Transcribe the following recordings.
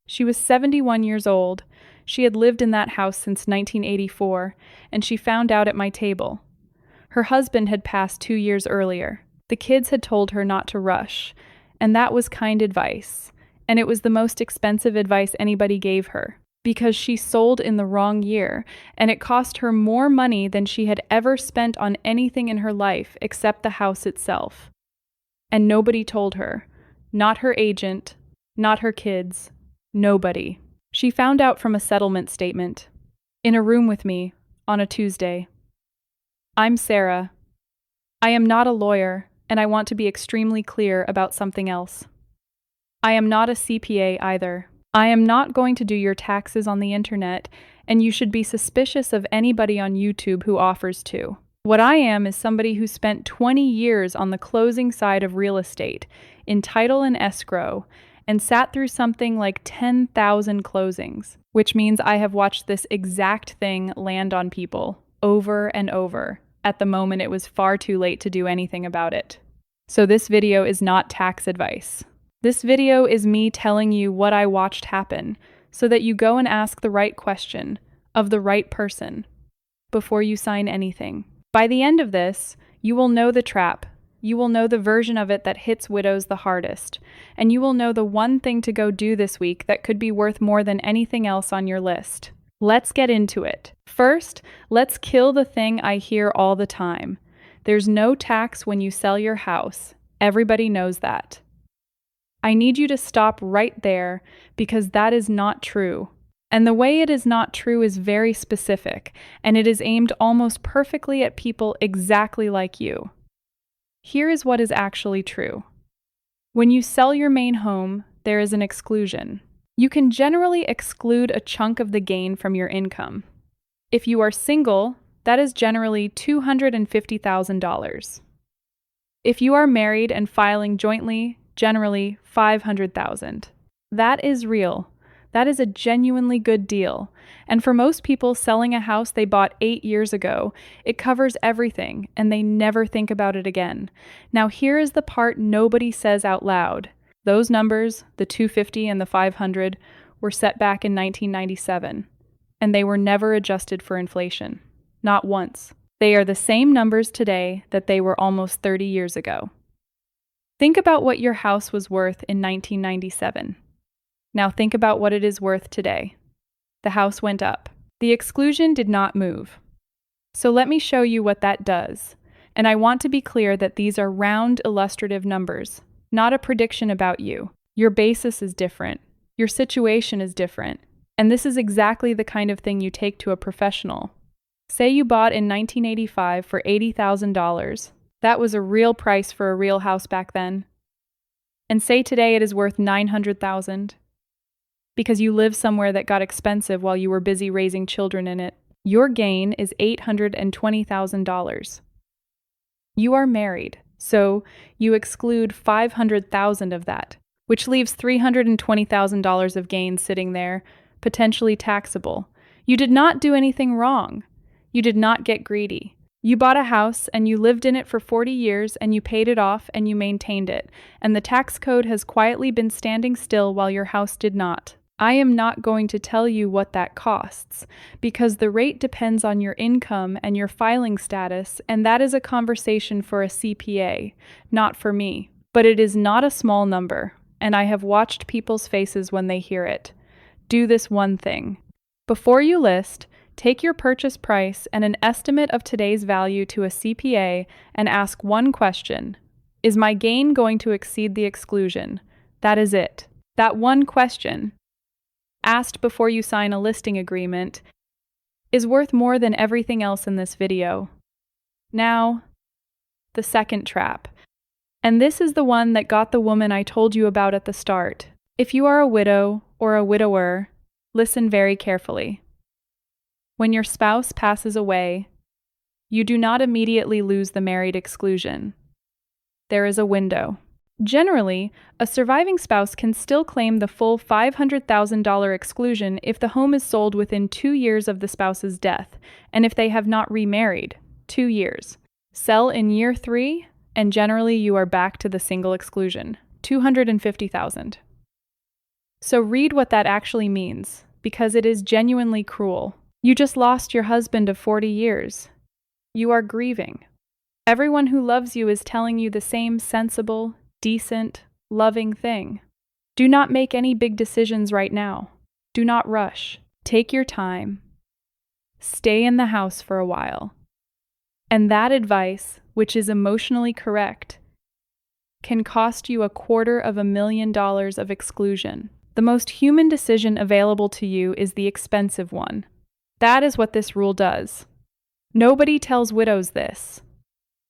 She was 71 years old. She had lived in that house since 1984, and she found out at my table. Her husband had passed 2 years earlier. The kids had told her not to rush, and that was kind advice. And it was the most expensive advice anybody gave her, because she sold in the wrong year, and it cost her more money than she had ever spent on anything in her life except the house itself. And nobody told her. Not her agent, not her kids, nobody. She found out from a settlement statement. In a room with me, on a Tuesday. I'm Sarah. I am not a lawyer, and I want to be extremely clear about something else. I am not a CPA either. I am not going to do your taxes on the internet, and you should be suspicious of anybody on YouTube who offers to. What I am is somebody who spent 20 years on the closing side of real estate, in title and escrow, and sat through something like 10,000 closings, which means I have watched this exact thing land on people over and over. At the moment, it was far too late to do anything about it. So this video is not tax advice. This video is me telling you what I watched happen so that you go and ask the right question of the right person before you sign anything. By the end of this, you will know the trap. You will know the version of it that hits widows the hardest. And you will know the one thing to go do this week that could be worth more than anything else on your list. Let's get into it. First, let's kill the thing I hear all the time. There's no tax when you sell your house. Everybody knows that. I need you to stop right there because that is not true. And the way it is not true is very specific, and it is aimed almost perfectly at people exactly like you. Here is what is actually true. When you sell your main home, there is an exclusion. You can generally exclude a chunk of the gain from your income. If you are single, that is generally $250,000. If you are married and filing jointly, generally $500,000. That is real. That is a genuinely good deal. And for most people selling a house they bought 8 years ago, it covers everything and they never think about it again. Now here is the part nobody says out loud. Those numbers, the 250 and the 500, were set back in 1997, and they were never adjusted for inflation. Not once. They are the same numbers today that they were almost 30 years ago. Think about what your house was worth in 1997. Now think about what it is worth today. The house went up. The exclusion did not move. So let me show you what that does. And I want to be clear that these are round illustrative numbers, not a prediction about you. Your basis is different. Your situation is different. And this is exactly the kind of thing you take to a professional. Say you bought in 1985 for $80,000. That was a real price for a real house back then. And say today it is worth $900,000. Because you live somewhere that got expensive while you were busy raising children in it. Your gain is $820,000. You are married, so you exclude $500,000 of that, which leaves $320,000 of gain sitting there, potentially taxable. You did not do anything wrong. You did not get greedy. You bought a house and you lived in it for 40 years and you paid it off and you maintained it, and the tax code has quietly been standing still while your house did not. I am not going to tell you what that costs, because the rate depends on your income and your filing status, and that is a conversation for a CPA, not for me. But it is not a small number, and I have watched people's faces when they hear it. Do this one thing. Before you list, take your purchase price and an estimate of today's value to a CPA and ask one question. Is my gain going to exceed the exclusion? That is it. That one question, asked before you sign a listing agreement, is worth more than everything else in this video. Now, the second trap. And this is the one that got the woman I told you about at the start. If you are a widow or a widower, listen very carefully. When your spouse passes away, you do not immediately lose the married exclusion. There is a window. Generally, a surviving spouse can still claim the full $500,000 exclusion if the home is sold within 2 years of the spouse's death, and if they have not remarried, 2 years. Sell in year 3, and generally you are back to the single exclusion, $250,000. So read what that actually means, because it is genuinely cruel. You just lost your husband of 40 years. You are grieving. Everyone who loves you is telling you the same sensible, decent, loving thing. Do not make any big decisions right now. Do not rush. Take your time. Stay in the house for a while. And that advice, which is emotionally correct, can cost you $250,000 of exclusion. The most human decision available to you is the expensive one. That is what this rule does. Nobody tells widows this.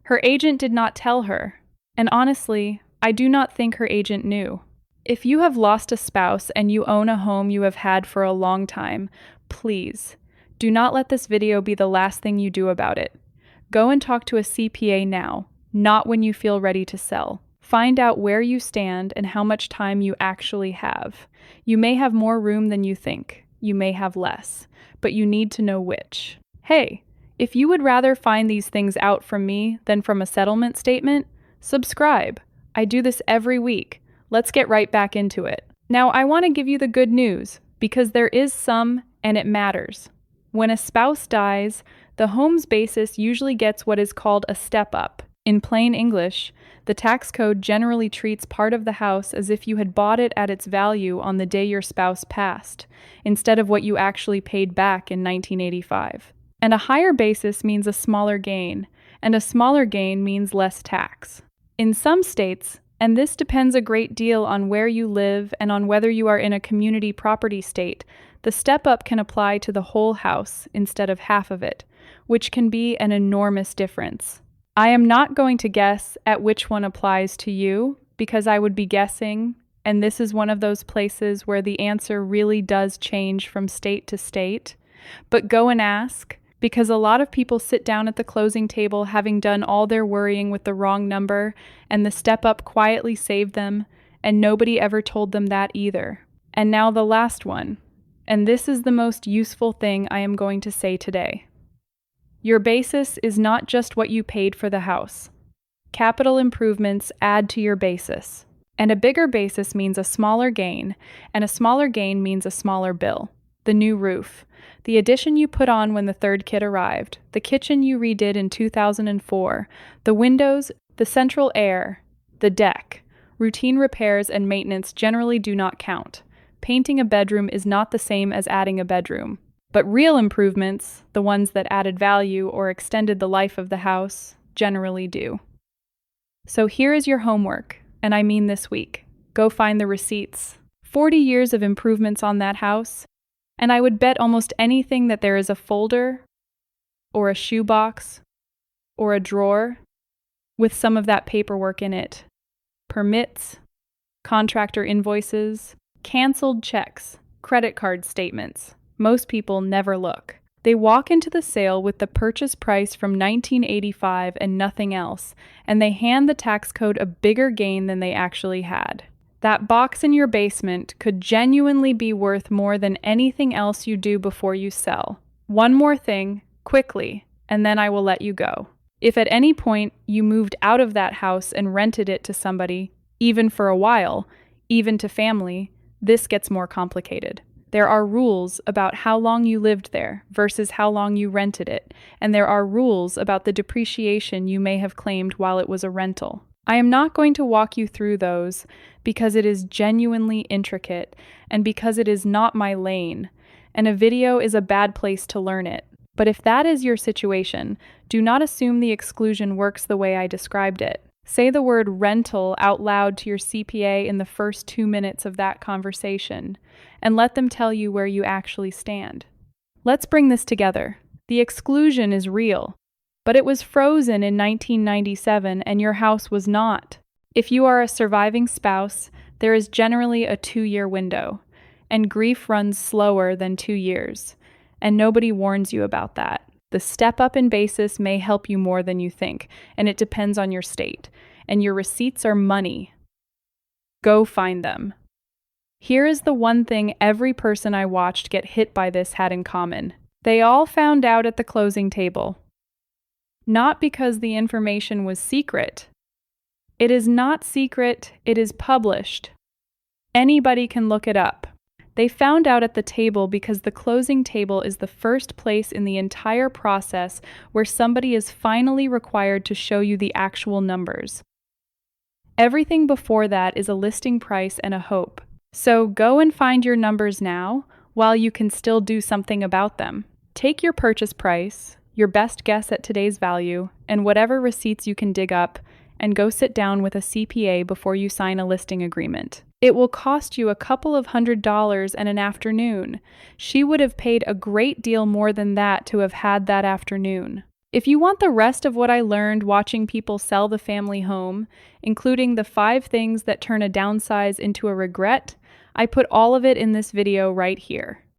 Her agent did not tell her, and honestly, I do not think her agent knew. If you have lost a spouse and you own a home you have had for a long time, please, do not let this video be the last thing you do about it. Go and talk to a CPA now, not when you feel ready to sell. Find out where you stand and how much time you actually have. You may have more room than you think. You may have less, but you need to know which. Hey, if you would rather find these things out from me than from a settlement statement, subscribe. I do this every week. Let's get right back into it. Now, I want to give you the good news, because there is some, and it matters. When a spouse dies, the home's basis usually gets what is called a step-up. In plain English, the tax code generally treats part of the house as if you had bought it at its value on the day your spouse passed, instead of what you actually paid back in 1985. And a higher basis means a smaller gain, and a smaller gain means less tax. In some states, and this depends a great deal on where you live and on whether you are in a community property state, the step-up can apply to the whole house instead of half of it, which can be an enormous difference. I am not going to guess at which one applies to you, because I would be guessing, and this is one of those places where the answer really does change from state to state. But go and ask, because a lot of people sit down at the closing table having done all their worrying with the wrong number, and the step-up quietly saved them, and nobody ever told them that either. And now the last one, and this is the most useful thing I am going to say today. Your basis is not just what you paid for the house. Capital improvements add to your basis. And a bigger basis means a smaller gain, and a smaller gain means a smaller bill. The new roof, the addition you put on when the third kid arrived, the kitchen you redid in 2004, the windows, the central air, the deck. Routine repairs and maintenance generally do not count. Painting a bedroom is not the same as adding a bedroom. But real improvements, the ones that added value or extended the life of the house, generally do. So here is your homework, and I mean this week. Go find the receipts. 40 years of improvements on that house, and I would bet almost anything that there is a folder, or a shoebox, or a drawer with some of that paperwork in it. Permits, contractor invoices, canceled checks, credit card statements. Most people never look. They walk into the sale with the purchase price from 1985 and nothing else, and they hand the tax code a bigger gain than they actually had. That box in your basement could genuinely be worth more than anything else you do before you sell. One more thing, quickly, and then I will let you go. If at any point you moved out of that house and rented it to somebody, even for a while, even to family, this gets more complicated. There are rules about how long you lived there versus how long you rented it, and there are rules about the depreciation you may have claimed while it was a rental. I am not going to walk you through those because it is genuinely intricate and because it is not my lane, and a video is a bad place to learn it. But if that is your situation, do not assume the exclusion works the way I described it. Say the word rental out loud to your CPA in the first 2 minutes of that conversation, and let them tell you where you actually stand. Let's bring this together. The exclusion is real, but it was frozen in 1997 and your house was not. If you are a surviving spouse, there is generally a 2-year window, and grief runs slower than 2 years, and nobody warns you about that. The step up in basis may help you more than you think, and it depends on your state. And your receipts are money. Go find them. Here is the one thing every person I watched get hit by this had in common. They all found out at the closing table. Not because the information was secret. It is not secret, it is published. Anybody can look it up. They found out at the table because the closing table is the first place in the entire process where somebody is finally required to show you the actual numbers. Everything before that is a listing price and a hope. So go and find your numbers now while you can still do something about them. Take your purchase price, your best guess at today's value, and whatever receipts you can dig up, and go sit down with a CPA before you sign a listing agreement. It will cost you a couple of $100s and an afternoon. She would have paid a great deal more than that to have had that afternoon. If you want the rest of what I learned watching people sell the family home, including the 5 things that turn a downsize into a regret, I put all of it in this video right here.